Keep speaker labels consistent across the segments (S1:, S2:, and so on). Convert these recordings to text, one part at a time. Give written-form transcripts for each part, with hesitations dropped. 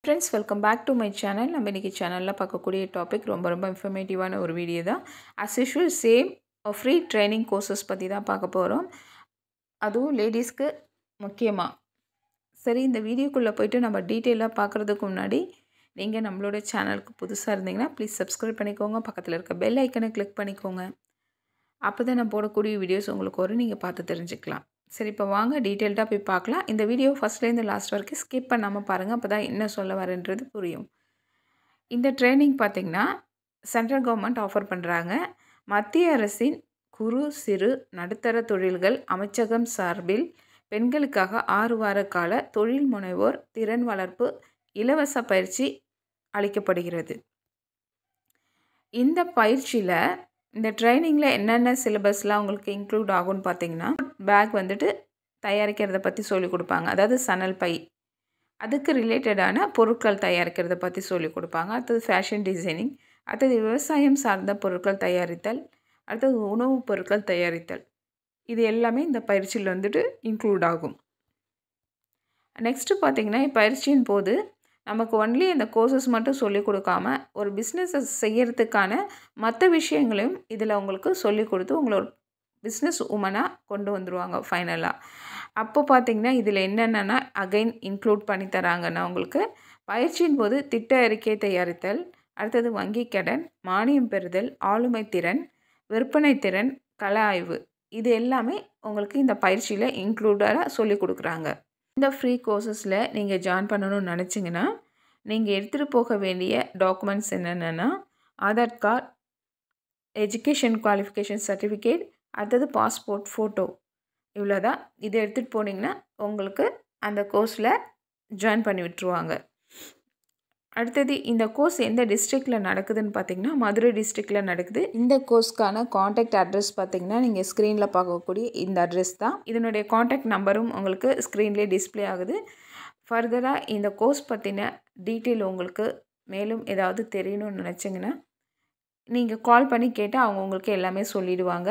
S1: friends, welcome back to my channel. நம்ம இன்னைக்கு சேனல்ல பார்க்கக்கூடிய டாபிக் ரொம்ப இன்ஃபர்மேட்டிவான ஒரு வீடியோ தான். as usual same free training courses பற்றி தான் பார்க்க போகிறோம். அதுவும் லேடிஸ்க்கு முக்கியமாக. சரி, இந்த வீடியோக்குள்ளே போயிட்டு நம்ம டீட்டெயிலாக பார்க்குறதுக்கு முன்னாடி நீங்கள் நம்மளோட சேனலுக்கு புதுசாக இருந்தீங்கன்னா ப்ளீஸ் சப்ஸ்கிரைப் பண்ணிக்கோங்க. பக்கத்தில் இருக்க பெல் ஐக்கனை கிளிக் பண்ணிக்கோங்க. அப்போ தான் நான் போடக்கூடிய வீடியோஸ் உங்களுக்கு வரும், நீங்கள் பார்த்து தெரிஞ்சுக்கலாம். சரி, இப்போ வாங்க டீட்டெயில்டாக போய் பார்க்கலாம். இந்த வீடியோ ஃபஸ்ட்லேருந்து லாஸ்ட் வரைக்கும் ஸ்கிப் பண்ணாமல் பாருங்கள், அப்போ தான் என்ன சொல்ல வரேன்றது புரியும். இந்த ட்ரைனிங் பார்த்திங்கன்னா சென்ட்ரல் கவர்மெண்ட் ஆஃபர் பண்ணுறாங்க. மத்திய அரசின் குறு சிறு நடுத்தர தொழில்கள் அமைச்சகம் சார்பில் பெண்களுக்காக 6 வார கால தொழில் முனைவோர் திறன் வளர்ப்பு இலவச பயிற்சி அளிக்கப்படுகிறது. இந்த பயிற்சியில் இந்த ட்ரைனிங்கில் என்னென்ன சிலபஸ்லாம் உங்களுக்கு இன்க்ளூட் ஆகும்னு பார்த்தீங்கன்னா, பேக் வந்துட்டு தயாரிக்கிறத பற்றி சொல்லிக் கொடுப்பாங்க. அதாவது சணல் பை, அதுக்கு ரிலேட்டடான பொருட்கள் தயாரிக்கிறத பற்றி சொல்லிக் கொடுப்பாங்க. அடுத்தது ஃபேஷன் டிசைனிங், அடுத்தது விவசாயம் சார்ந்த பொருட்கள் தயாரித்தல், அடுத்தது உணவுப் பொருட்கள் தயாரித்தல். இது எல்லாமே இந்த பயிற்சியில் வந்துட்டு இன்க்ளூட் ஆகும். நெக்ஸ்ட்டு பார்த்திங்கன்னா, பயிற்சியின் போது நமக்கு ஒன்லி இந்த கோர்சஸ் மட்டும் சொல்லிக் கொடுக்காம ஒரு பிஸ்னஸை செய்கிறதுக்கான மற்ற விஷயங்களையும் இதில் உங்களுக்கு சொல்லிக் கொடுத்து உங்களை ஒரு பிஸ்னஸ் உமனாக கொண்டு வந்துடுவாங்க ஃபைனலாக. அப்போ பார்த்திங்கன்னா இதில் என்னென்னா அகைன் இன்க்ளூட் பண்ணி தராங்கன்னா, உங்களுக்கு பயிற்சியின் போது திட்ட அறிக்கை தயாரித்தல், அடுத்தது வங்கி கடன், மானியம் பெறுதல், ஆளுமை திறன், விற்பனை திறன், கள ஆய்வு, இது எல்லாமே உங்களுக்கு இந்த பயிற்சியில் இன்க்ளூடாக சொல்லிக் கொடுக்குறாங்க. இந்த ஃப்ரீ கோர்சஸில் நீங்கள் ஜாயின் பண்ணணும்னு நினச்சிங்கன்னா நீங்கள் எடுத்துகிட்டு போக வேண்டிய டாக்குமெண்ட்ஸ் என்னென்னா, Aadhaar card, education qualification certificate, அடுத்தது பாஸ்போர்ட் ஃபோட்டோ, இவ்வளோ தான். இதை எடுத்துகிட்டு போனீங்கன்னா உங்களுக்கு அந்த கோர்ஸில் ஜாயின் பண்ணி விட்டுருவாங்க. அடுத்தது இந்த கோர்ஸ் எந்த டிஸ்ட்ரிக்டில் நடக்குதுன்னு பார்த்தீங்கன்னா, மதுரை டிஸ்ட்ரிக்டில் நடக்குது. இந்த கோர்ஸ்க்கான காண்டாக்ட் அட்ரஸ் பார்த்தீங்கன்னா நீங்கள் ஸ்க்ரீனில் பார்க்கக்கூடிய இந்த அட்ரஸ் தான். இதனுடைய காண்டாக்ட் நம்பரும் உங்களுக்கு ஸ்க்ரீன்லேயே டிஸ்பிளே ஆகுது. ஃபர்தராக இந்த கோர்ஸ் பற்றின டீட்டெயில் உங்களுக்கு மேலும் ஏதாவது தெரியணும்னு நினச்சிங்கன்னா நீங்கள் கால் பண்ணி கேட்டால் அவங்க உங்களுக்கு எல்லாமே சொல்லிடுவாங்க.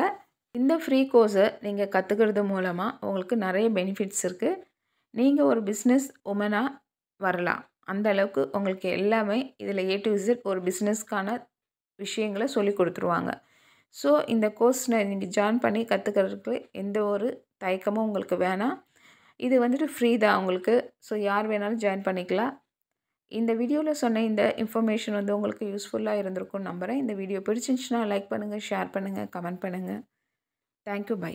S1: இந்த ஃப்ரீ கோர்ஸை நீங்கள் கற்றுக்கிறது மூலமாக உங்களுக்கு நிறைய பெனிஃபிட்ஸ் இருக்குது. நீங்கள் ஒரு பிஸ்னஸ் உமனாக வரலாம். அந்த அளவுக்கு உங்களுக்கு எல்லாமே இதில் A to Z ஒரு பிஸ்னஸ்க்கான விஷயங்களை சொல்லி கொடுத்துருவாங்க. ஸோ இந்த கோர்ஸில் நீங்கள் ஜாயின் பண்ணி கற்றுக்கிறதுக்கு எந்த ஒரு தயக்கமும் உங்களுக்கு வேணாம். இது வந்துட்டு ஃப்ரீ தான் உங்களுக்கு. ஸோ யார் வேணாலும் ஜாயின் பண்ணிக்கலாம். இந்த வீடியோவில் சொன்ன இந்த இன்ஃபர்மேஷன் வந்து உங்களுக்கு யூஸ்ஃபுல்லாக இருந்திருக்கும்னு நம்புகிறேன். இந்த வீடியோ பிடிச்சிருந்துச்சுன்னா லைக் பண்ணுங்கள், ஷேர் பண்ணுங்கள், கமெண்ட் பண்ணுங்கள். Thank you, by.